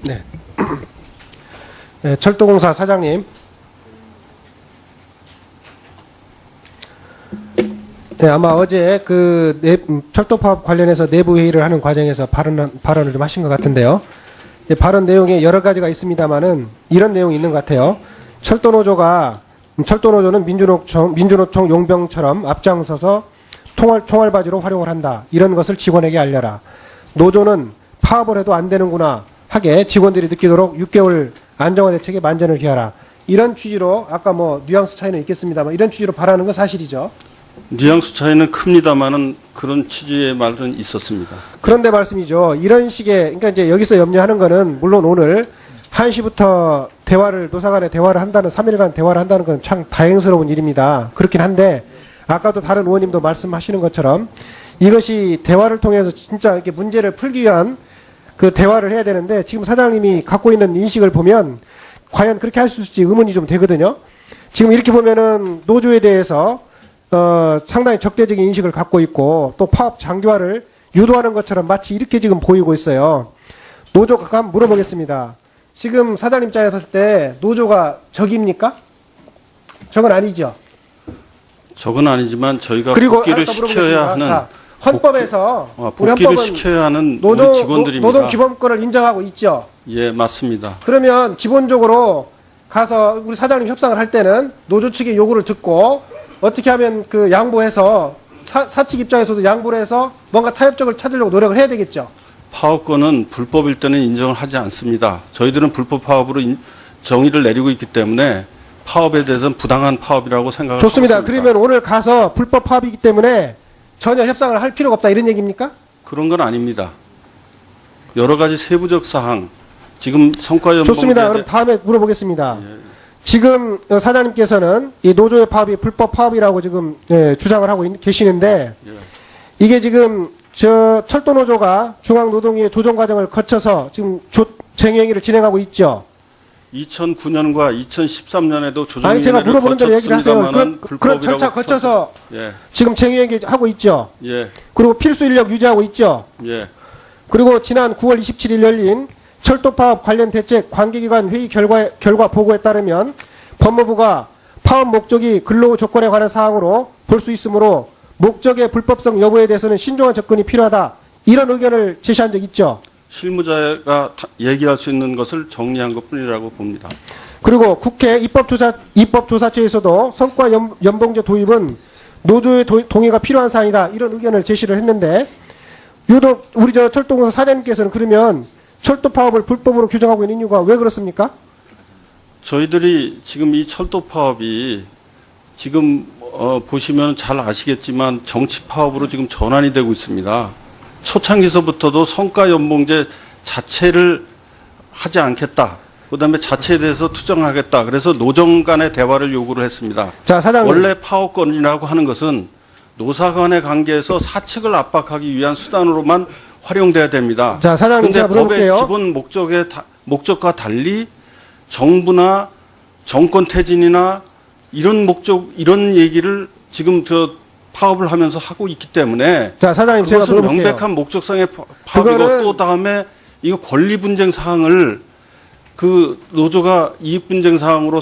네. 네, 철도공사 사장님. 네, 아마 어제 철도 파업 관련해서 내부 회의를 하는 과정에서 발언을 좀 하신 것 같은데요. 네, 발언 내용에 여러 가지가 있습니다만은 이런 내용이 있는 것 같아요. 철도노조는 민주노총 용병처럼 앞장서서 총알바지로 활용을 한다. 이런 것을 직원에게 알려라. 노조는 파업을 해도 안 되는구나 하게 직원들이 느끼도록 6개월 안정화 대책에 만전을 기하라. 이런 취지로 아까 뉘앙스 차이는 있겠습니다만 이런 취지로 발언하는 건 사실이죠. 뉘앙스 차이는 큽니다만은 그런 취지의 말은 있었습니다. 그런데 말씀이죠. 이런 식의 그러니까 이제 여기서 염려하는 거는 물론 오늘 1시부터 노사 간에 대화를 한다는 3일간 대화를 한다는 건 참 다행스러운 일입니다. 그렇긴 한데 아까도 다른 의원님도 말씀하시는 것처럼 이것이 대화를 통해서 진짜 이렇게 문제를 풀기 위한 그 대화를 해야 되는데 지금 사장님이 갖고 있는 인식을 보면 과연 그렇게 할 수 있을지 의문이 좀 되거든요. 지금 이렇게 보면은 노조에 대해서 상당히 적대적인 인식을 갖고 있고 또 파업 장기화를 유도하는 것처럼 마치 이렇게 지금 보이고 있어요. 노조가 한번 물어보겠습니다. 지금 사장님 입장에서 봤을 때 노조가 적입니까? 적은 아니죠. 적은 아니지만 저희가 그리고 복귀를 시켜야 하는 자, 헌법에서 우리 복귀를 헌법은 시켜야 하는 우리 직원들입니다. 노동 기본권을 인정하고 있죠. 예, 맞습니다. 그러면 기본적으로 가서 우리 사장님 협상을 할 때는 노조 측의 요구를 듣고 어떻게 하면 그 양보해서 사측 입장에서도 양보를 해서 뭔가 타협적을 찾으려고 노력을 해야 되겠죠. 파업권은 불법일 때는 인정을 하지 않습니다. 저희들은 불법 파업으로 정의를 내리고 있기 때문에 파업에 대해서는 부당한 파업이라고 생각을 좋습니다. 하고 있습니다. 그러면 오늘 가서 불법 파업이기 때문에 전혀 협상을 할 필요가 없다 이런 얘기입니까? 그런 건 아닙니다. 여러 가지 세부적 사항, 지금 성과연봉제 좋습니다. 그럼 다음에 물어보겠습니다. 지금 사장님께서는 이 노조의 파업이 불법 파업이라고 지금 주장을 하고 계시는데 이게 지금 철도노조가 중앙노동위의 조정 과정을 거쳐서 지금 쟁행위를 진행하고 있죠. 2009년과 2013년에도 아니 제가 조정위원회를 물어보는 대로 얘기를 하세요. 거쳤습니다만은 그런 절차 거쳐서 예, 지금 쟁행위 하고 있죠. 예, 그리고 필수 인력 유지하고 있죠. 예. 그리고 지난 9월 27일 열린 철도파업 관련 대책 관계기관 회의 결과 보고에 따르면 법무부가 파업 목적이 근로 조건에 관한 사항으로 볼 수 있으므로 목적의 불법성 여부에 대해서는 신중한 접근이 필요하다. 이런 의견을 제시한 적 있죠. 실무자가 얘기할 수 있는 것을 정리한 것뿐이라고 봅니다. 그리고 국회 입법조사처에서도 성과 연봉제 도입은 노조의 동의가 필요한 사안이다. 이런 의견을 제시를 했는데 유독 우리 철도공사 사장님께서는 그러면 철도 파업을 불법으로 규정하고 있는 이유가 왜 그렇습니까? 저희들이 지금 이 철도 파업이 지금 보시면 잘 아시겠지만 정치 파업으로 지금 전환이 되고 있습니다. 초창기서부터도 성과연봉제 자체를 하지 않겠다. 그다음에 자체에 대해서 투정하겠다. 그래서 노정 간의 대화를 요구를 했습니다. 자, 사장님. 원래 파업권이라고 하는 것은 노사 간의 관계에서 사측을 압박하기 위한 수단으로만 활용돼야 됩니다. 자, 사장님 제가 법의 물어볼게요. 기본 목적과 달리 정부나 정권 퇴진이나 이런 이런 얘기를 지금 파업을 하면서 하고 있기 때문에 자, 사장님 제가 그것은 물어볼게요. 명백한 목적상의 파업이고 또 다음에 이거 권리 분쟁 사항을 그 노조가 이익 분쟁 사항으로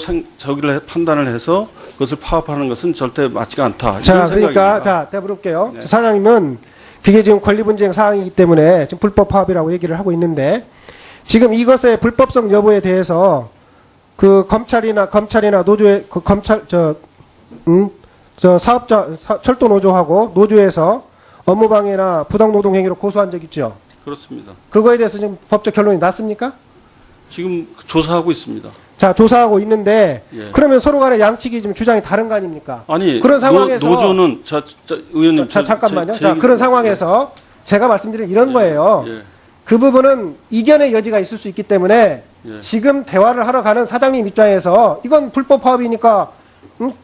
판단을 해서 그것을 파업하는 것은 절대 맞지가 않다. 자, 이런 그러니까 생각입니다. 자, 내가 물어볼게요. 네. 사장님은 그게 지금 권리 분쟁 사항이기 때문에 지금 불법 파업이라고 얘기를 하고 있는데 지금 이것의 불법성 여부에 대해서 그 검찰이나 노조의 그 사업자 철도 노조하고 노조에서 업무방해나 부당노동 행위로 고소한 적 있죠. 그렇습니다. 그거에 대해서 지금 법적 결론이 났습니까? 지금 조사하고 있습니다. 자, 조사하고 있는데 예. 그러면 서로 간에 양측이 지금 주장이 다른 거 아닙니까? 아니 그런 상황에서 노조는 의원님 잠깐만요. 자, 그런 상황에서 제가 말씀드린 이런 거예요. 예. 그 부분은 이견의 여지가 있을 수 있기 때문에 예. 지금 대화를 하러 가는 사장님 입장에서 이건 불법 파업이니까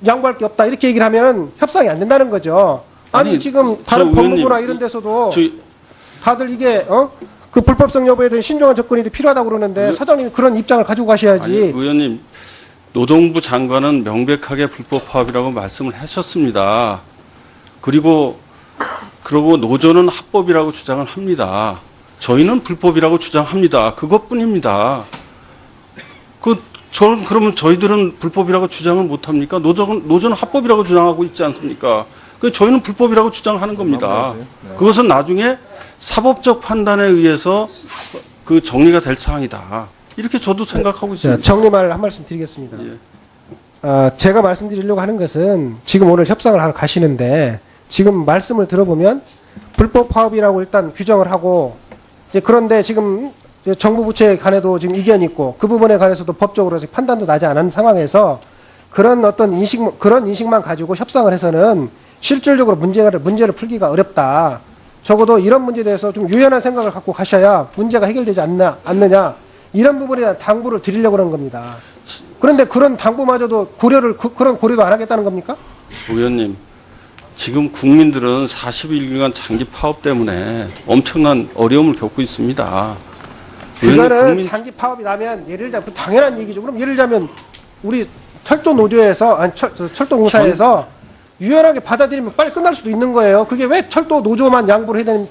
양보할 게 없다 이렇게 얘기를 하면 협상이 안 된다는 거죠. 아니 지금 다른 법무부나 이런 데서도 다들 이게 그 불법성 여부에 대한 신중한 접근이 필요하다고 그러는데 사장님이 그런 입장을 가지고 가셔야지. 아니, 의원님 노동부 장관은 명백하게 불법 파업이라고 말씀을 하셨습니다. 그리고 노조는 합법이라고 주장을 합니다. 저희는 불법이라고 주장합니다. 그것뿐입니다. 그러면 저희들은 불법이라고 주장을 못합니까? 노조는 합법이라고 주장하고 있지 않습니까? 저희는 불법이라고 주장하는 겁니다. 그것은 나중에 사법적 판단에 의해서 그 정리가 될 사항이다. 이렇게 저도 생각하고 있습니다. 정리말 한 말씀 드리겠습니다. 예. 제가 말씀드리려고 하는 것은 지금 오늘 협상을 하러 가시는데 지금 말씀을 들어보면 불법 파업이라고 일단 규정을 하고 그런데 지금 정부 부처에 관해도 지금 이견이 있고 그 부분에 관해서도 법적으로 아직 판단도 나지 않은 상황에서 그런 어떤 그런 인식만 가지고 협상을 해서는 실질적으로 문제를 풀기가 어렵다. 적어도 이런 문제에 대해서 좀 유연한 생각을 갖고 가셔야 문제가 해결되지 않느냐. 이런 부분에 대한 당부를 드리려고 하는 겁니다. 그런데 그런 당부마저도 그런 고려도 안 하겠다는 겁니까? 의원님, 지금 국민들은 41일간 장기 파업 때문에 엄청난 어려움을 겪고 있습니다. 그거는 장기 파업이 나면 예를 들자면 당연한 얘기죠. 그럼 예를 들자면 우리 철도 노조에서 철도공사에서 유연하게 받아들이면 빨리 끝날 수도 있는 거예요. 그게 왜 철도 노조만 양보를 해야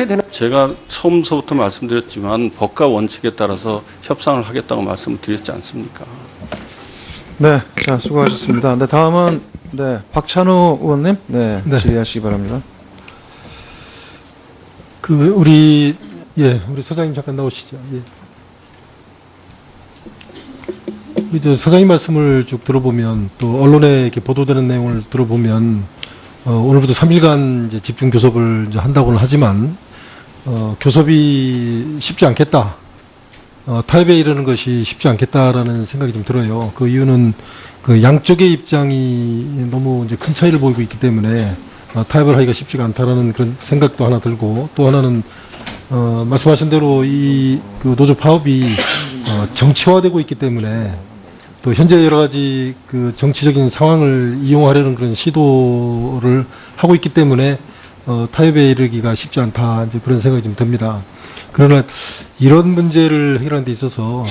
되는? 제가 처음서부터 말씀드렸지만 법과 원칙에 따라서 협상을 하겠다고 말씀을 드렸지 않습니까? 네, 자 수고하셨습니다. 네, 다음은 박찬호 의원님, 질의하시기 바랍니다. 우리 사장님 잠깐 나오시죠. 우리 사장님 말씀을 쭉 들어보면 또 언론에 이렇게 보도되는 내용을 들어보면 오늘부터 3일간 이제 집중 교섭을 이제 한다고는 하지만 교섭이 쉽지 않겠다. 타협에 이르는 것이 쉽지 않겠다라는 생각이 좀 들어요. 그 이유는 그 양쪽의 입장이 너무 이제 큰 차이를 보이고 있기 때문에 타협을 하기가 쉽지가 않다라는 그런 생각도 하나 들고 또 하나는 말씀하신 대로 그 노조 파업이 정치화되고 있기 때문에 또 현재 여러 가지 그 정치적인 상황을 이용하려는 그런 시도를 하고 있기 때문에 타협에 이르기가 쉽지 않다 이제 그런 생각이 좀 듭니다. 그러나 이런 문제를 해결하는 데 있어서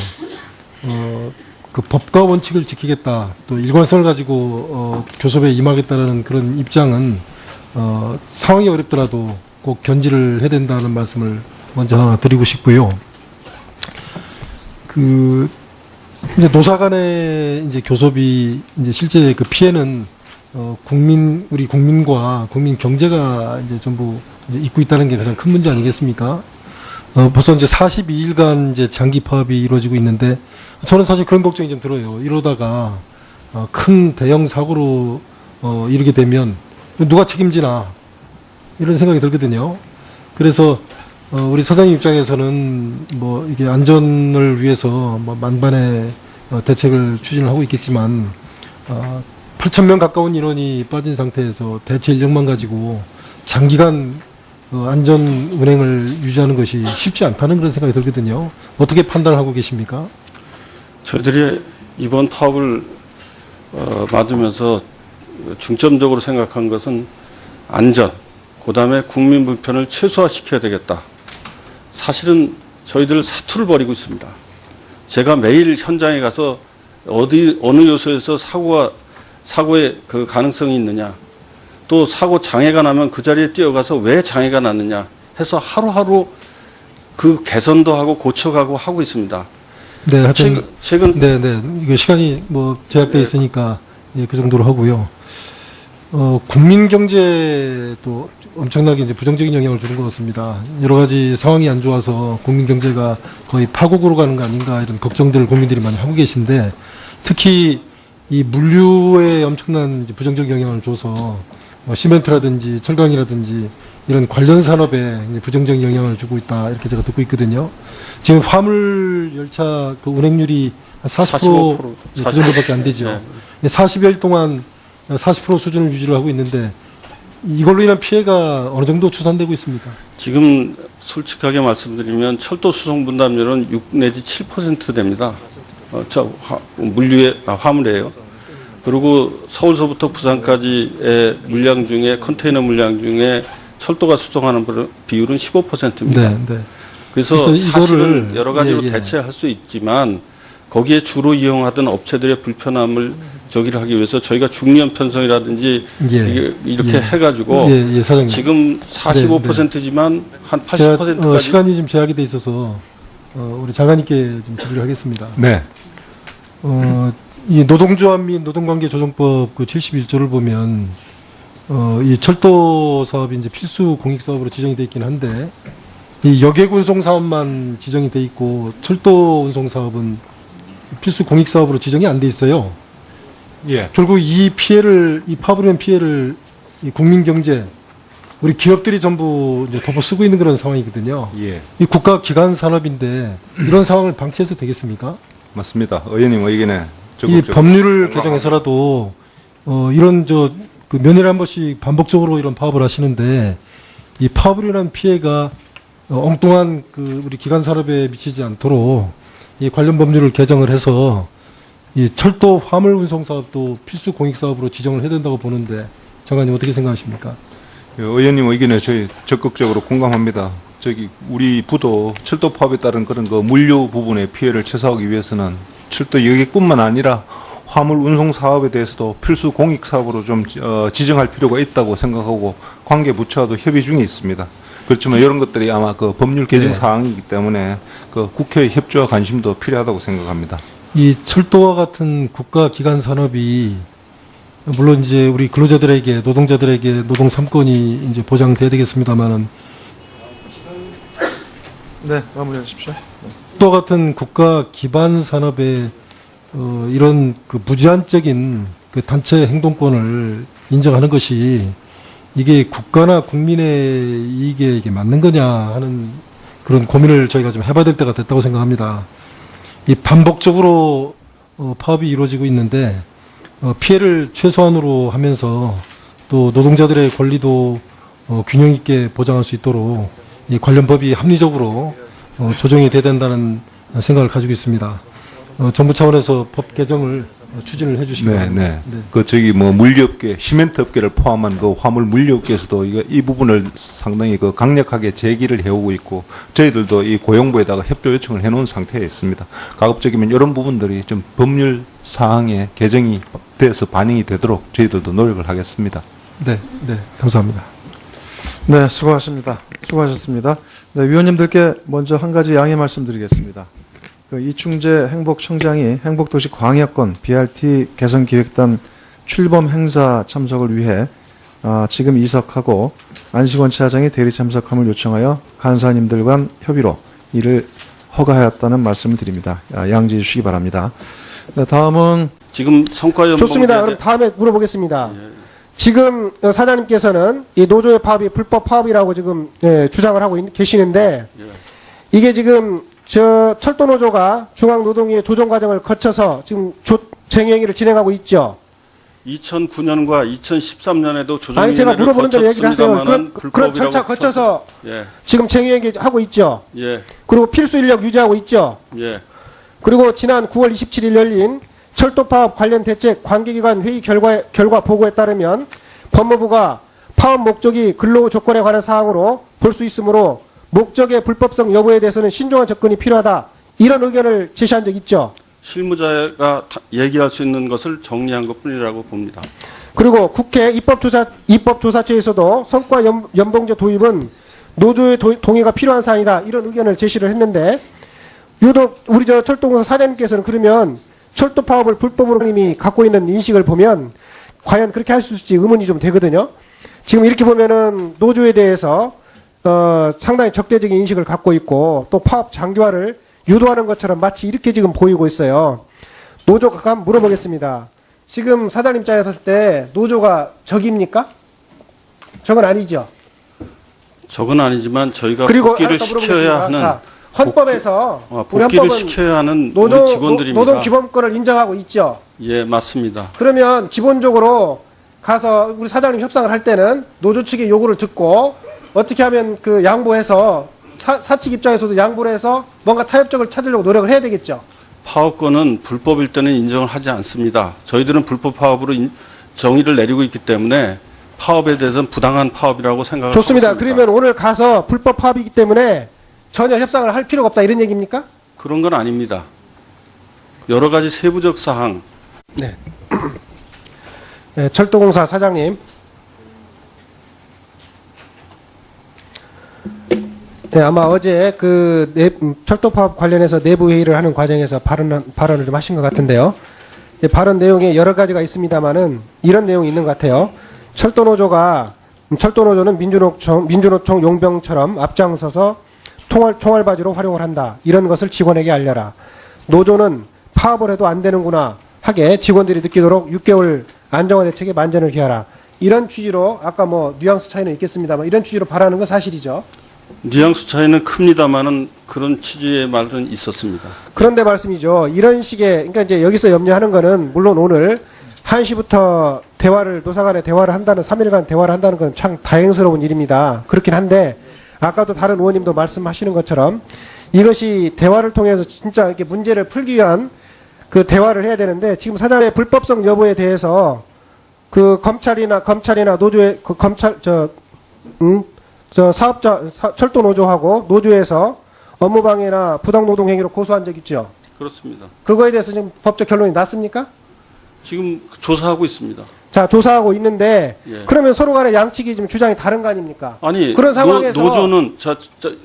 그 법과 원칙을 지키겠다 또 일관성을 가지고 교섭에 임하겠다라는 그런 입장은 상황이 어렵더라도 꼭 견지를 해야 된다는 말씀을 먼저 하나 드리고 싶고요. 이제 노사 간의 이제 교섭이 이제 실제 그 피해는 우리 국민과 국민 경제가 이제 전부 이제 입고 있다는 게 가장 큰 문제 아니겠습니까? 벌써 이제 42일간 이제 장기 파업이 이루어지고 있는데 저는 사실 그런 걱정이 좀 들어요. 이러다가 큰 대형 사고로 이르게 되면 누가 책임지나 이런 생각이 들거든요. 그래서 우리 사장님 입장에서는 뭐 이게 안전을 위해서 뭐 만반의 대책을 추진을 하고 있겠지만 8,000명 가까운 인원이 빠진 상태에서 대체 인력만 가지고 장기간 안전 운행을 유지하는 것이 쉽지 않다는 그런 생각이 들거든요. 어떻게 판단을 하고 계십니까? 저희들이 이번 파업을 맞으면서 중점적으로 생각한 것은 안전, 그다음에 국민 불편을 최소화시켜야 되겠다. 사실은 저희들 사투를 벌이고 있습니다. 제가 매일 현장에 가서 어느 요소에서 사고의 그 가능성이 있느냐, 또 사고 장애가 나면 그 자리에 뛰어가서 왜 장애가 났느냐 해서 하루하루 그 개선도 하고 고쳐가고 하고 있습니다. 네, 하여튼 최근 이거 시간이 뭐 제약돼 있으니까 그 정도로 하고요. 국민 경제도 엄청나게 이제 부정적인 영향을 주는 것 같습니다. 여러 가지 상황이 안 좋아서 국민 경제가 거의 파국으로 가는 거 아닌가 이런 걱정들을 국민들이 많이 하고 계신데 특히 이 물류에 엄청난 이제 부정적 영향을 줘서 시멘트라든지 철강이라든지 이런 관련 산업에 이제 부정적 영향을 주고 있다 이렇게 제가 듣고 있거든요. 지금 화물 열차 그 운행률이 한 40% 그 정도밖에 안 되죠. 네. 40여일 동안 40% 수준을 유지를 하고 있는데 이걸로 인한 피해가 어느 정도 추산되고 있습니까? 지금 솔직하게 말씀드리면 철도 수송 분담률은 6 내지 7% 됩니다. 화물이에요. 그리고 서울서부터 부산까지의 물량 중에 컨테이너 물량 중에 철도가 수송하는 비율은 15%입니다. 네. 그래서 사실은 여러 가지로 대체할 수 있지만 거기에 주로 이용하던 업체들의 불편함을 저기를 하기 위해서 저희가 중년 편성이라든지 이렇게 해가지고 지금 45%지만 한 제가 80%까지 시간이 좀 제약이 돼 있어서 우리 장관님께 좀 질의를 하겠습니다. 네. 이 노동조합 및 노동관계조정법 그 71조를 보면 이 철도 사업이 이제 필수 공익 사업으로 지정이 돼 있긴 한데 이 여객 운송 사업만 지정이 돼 있고 철도 운송 사업은 필수 공익 사업으로 지정이 안 돼 있어요. 예. 결국 이 피해를 이 파업으로 인한 피해를 이 국민 경제 우리 기업들이 전부 이제 덮어 쓰고 있는 그런 상황이거든요. 예. 이 국가 기관 산업인데 이런 상황을 방치해서 되겠습니까? 맞습니다. 의원님 의견에 이 적극적으로 법률을 개정해서라도 이런 그 면회를 한 번씩 반복적으로 이런 파업을 하시는데 이 파업으로 인한 피해가 엉뚱한 그 우리 기관 산업에 미치지 않도록 이 관련 법률을 개정을 해서 이 철도 화물 운송 사업도 필수 공익 사업으로 지정을 해야 된다고 보는데 장관님 어떻게 생각하십니까? 의원님 의견에 저희 적극적으로 공감합니다. 우리 부도 철도 파업에 따른 그런 그 물류 부분의 피해를 최소화하기 위해서는 철도 여객뿐만 아니라 화물 운송 사업에 대해서도 필수 공익 사업으로 좀 지정할 필요가 있다고 생각하고 관계 부처와도 협의 중에 있습니다. 그렇지만 이런 것들이 아마 그 법률 개정 네. 사항이기 때문에 그 국회의 협조와 관심도 필요하다고 생각합니다. 이 철도와 같은 국가 기관 산업이 물론 이제 우리 근로자들에게 노동자들에게 노동 3권이 이제 보장돼야 되겠습니다만은 네, 마무리하십시오. 또 같은 국가 기반 산업의 이런 그 무제한적인 그 단체 행동권을 인정하는 것이 이게 국가나 국민의 이익에 이게 맞는 거냐 하는 그런 고민을 저희가 좀 해봐야 될 때가 됐다고 생각합니다. 이 반복적으로 파업이 이루어지고 있는데 피해를 최소한으로 하면서 또 노동자들의 권리도 균형 있게 보장할 수 있도록 이 관련 법이 합리적으로 조정이 돼야 된다는 생각을 가지고 있습니다. 정부 차원에서 법 개정을 추진을 해주시기 네, 바랍니다. 네. 물류업계, 시멘트 업계를 포함한 그 화물 물류업계에서도 이 부분을 상당히 그 강력하게 제기를 해오고 있고, 저희들도 이 고용부에다가 협조 요청을 해놓은 상태에 있습니다. 가급적이면 이런 부분들이 좀 법률 사항에 개정이 돼서 반영이 되도록 저희들도 노력을 하겠습니다. 네, 네, 감사합니다. 네, 수고하십니다. 수고하셨습니다. 네, 위원님들께 먼저 한 가지 양해 말씀드리겠습니다. 이충재 행복청장이 행복도시 광역권 BRT 개선기획단 출범 행사 참석을 위해 지금 이석하고 안식원 차장이 대리 참석함을 요청하여 간사님들 간 협의로 이를 허가하였다는 말씀을 드립니다. 양지해 주시기 바랍니다. 네, 다음은 지금 성과연봉 좋습니다. 그럼 다음에 물어보겠습니다. 지금 사장님께서는 이 노조의 파업이 불법 파업이라고 지금 주장을 하고 계시는데 이게 지금 저 철도노조가 중앙노동위의 조정 과정을 거쳐서 지금 쟁행위를 진행하고 있죠. 2009년과 2013년에도 아니 제가 조정위원회를 물어보는 대로 얘기를 하세요. 거쳤습니다만은 그런 절차 거쳐서 예, 지금 쟁행위 하고 있죠. 예, 그리고 필수 인력 유지하고 있죠. 예. 그리고 지난 9월 27일 열린 철도 파업 관련 대책 관계기관 회의 결과 보고에 따르면 법무부가 파업 목적이 근로 조건에 관한 사항으로 볼 수 있으므로 목적의 불법성 여부에 대해서는 신중한 접근이 필요하다. 이런 의견을 제시한 적 있죠. 실무자가 얘기할 수 있는 것을 정리한 것뿐이라고 봅니다. 그리고 국회 입법조사처에서도 성과 연봉제 도입은 노조의 동의가 필요한 사안이다. 이런 의견을 제시를 했는데 유독 우리 저 철도공사 사장님께서는 그러면 철도 파업을 불법으로 이미 갖고 있는 인식을 보면 과연 그렇게 할 수 있을지 의문이 좀 되거든요. 지금 이렇게 보면은 노조에 대해서 상당히 적대적인 인식을 갖고 있고 또 파업 장기화를 유도하는 것처럼 마치 이렇게 지금 보이고 있어요. 노조가 한번 물어보겠습니다. 지금 사장님 자리에 섰을 때 노조가 적입니까? 적은 아니죠. 적은 아니지만 저희가 그리고 복귀를 하나 더 시켜야 물어보겠습니다. 하는 자, 헌법에서 우리 복귀를 헌법은 시켜야 하는 우리 직원들입니다. 노동 기본권을 인정하고 있죠. 예, 맞습니다. 그러면 기본적으로 가서 우리 사장님 협상을 할 때는 노조 측의 요구를 듣고 어떻게 하면 그 양보해서 사측 입장에서도 양보를 해서 뭔가 타협적을 찾으려고 노력을 해야 되겠죠. 파업권은 불법일 때는 인정을 하지 않습니다. 저희들은 불법 파업으로 정의를 내리고 있기 때문에 파업에 대해서는 부당한 파업이라고 생각을 좋습니다. 하고 있습니다. 그러면 오늘 가서 불법 파업이기 때문에 전혀 협상을 할 필요가 없다 이런 얘기입니까? 그런 건 아닙니다. 여러 가지 세부적 사항. 네. 네, 철도공사 사장님. 네, 아마 어제 철도 파업 관련해서 내부 회의를 하는 과정에서 발언을 좀 하신 것 같은데요. 발언 내용에 여러 가지가 있습니다만은 이런 내용이 있는 것 같아요. 철도노조는 민주노총 용병처럼 앞장서서 총알바지로 활용을 한다. 이런 것을 직원에게 알려라. 노조는 파업을 해도 안 되는구나 하게 직원들이 느끼도록 6개월 안정화 대책에 만전을 기하라. 이런 취지로 아까 뭐 뉘앙스 차이는 있겠습니다만 이런 취지로 발언하는 건 사실이죠. 뉘앙스 차이는 큽니다만은 그런 취지의 말은 있었습니다. 그런데 말씀이죠. 이런 식의, 그러니까 이제 여기서 염려하는 거는 물론 오늘 1시부터 노사 간에 대화를 한다는, 3일간 대화를 한다는 건 참 다행스러운 일입니다. 그렇긴 한데, 아까도 다른 의원님도 말씀하시는 것처럼 이것이 대화를 통해서 진짜 이렇게 문제를 풀기 위한 그 대화를 해야 되는데 지금 사장의 불법성 여부에 대해서 그 검찰이나 노조의, 철도 노조하고 노조에서 업무방해나 부당노동행위로 고소한 적 있죠? 그렇습니다. 그거에 대해서 지금 법적 결론이 났습니까? 지금 조사하고 있습니다. 자, 조사하고 있는데, 예. 그러면 서로 간에 양측이 지금 주장이 다른 거 아닙니까? 아니, 그런 상황에서. 노조는,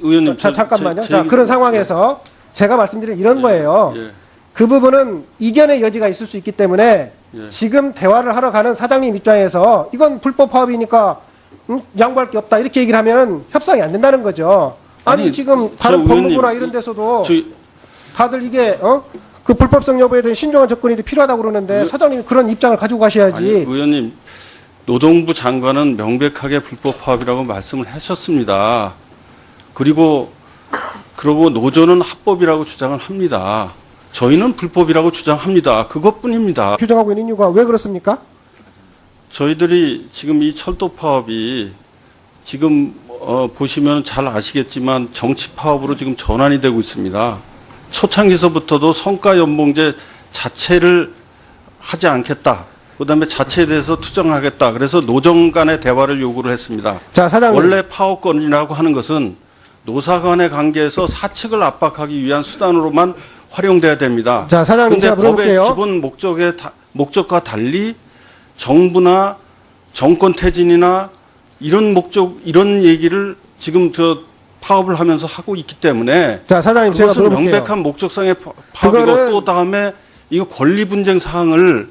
의원님. 잠깐만요. 제 자, 그런 상황에서 제가 말씀드린 이런 거예요. 예. 그 부분은 이견의 여지가 있을 수 있기 때문에 예. 지금 대화를 하러 가는 사장님 입장에서 이건 불법 파업이니까 양보할 게 없다. 이렇게 얘기를 하면 협상이 안 된다는 거죠. 아니 지금 다른 저 법무부나 의원님, 이런 데서도 저- 다들 이게, 그 불법성 여부에 대한 신중한 접근이 필요하다고 그러는데 사장님이 그런 입장을 가지고 가셔야지. 아니, 의원님, 노동부 장관은 명백하게 불법 파업이라고 말씀을 하셨습니다. 그러고 노조는 합법이라고 주장을 합니다. 저희는 불법이라고 주장합니다. 그것뿐입니다. 규정하고 있는 이유가 왜 그렇습니까? 저희들이 지금 이 철도 파업이 지금 보시면 잘 아시겠지만 정치 파업으로 지금 전환이 되고 있습니다. 초창기서부터도 성과 연봉제 자체를 하지 않겠다. 그다음에 자체에 대해서 투정하겠다. 그래서 노정 간의 대화를 요구를 했습니다. 자, 사장님. 원래 파업권이라고 하는 것은 노사 간의 관계에서 사측을 압박하기 위한 수단으로만 활용돼야 됩니다. 자, 사장님 그런데 제가 법의 물어볼게요. 기본 목적과 달리 정부나 정권 퇴진이나 이런 얘기를 지금 파업을 하면서 하고 있기 때문에 자, 사장님 제가 그것은 물어볼게요. 명백한 목적상의 파업이고 그거는- 또 다음에 이거 권리 분쟁 사항을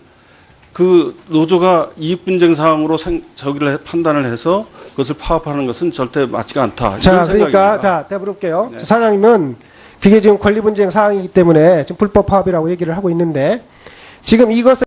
그 노조가 이익 분쟁 사항으로 판단을 해서 그것을 파업하는 것은 절대 맞지가 않다. 자, 이런 그러니까, 생각입니다. 자, 내가 물어볼게요. 네. 사장님은 그게 지금 권리 분쟁 사항이기 때문에 지금 불법 파업이라고 얘기를 하고 있는데 지금 이것을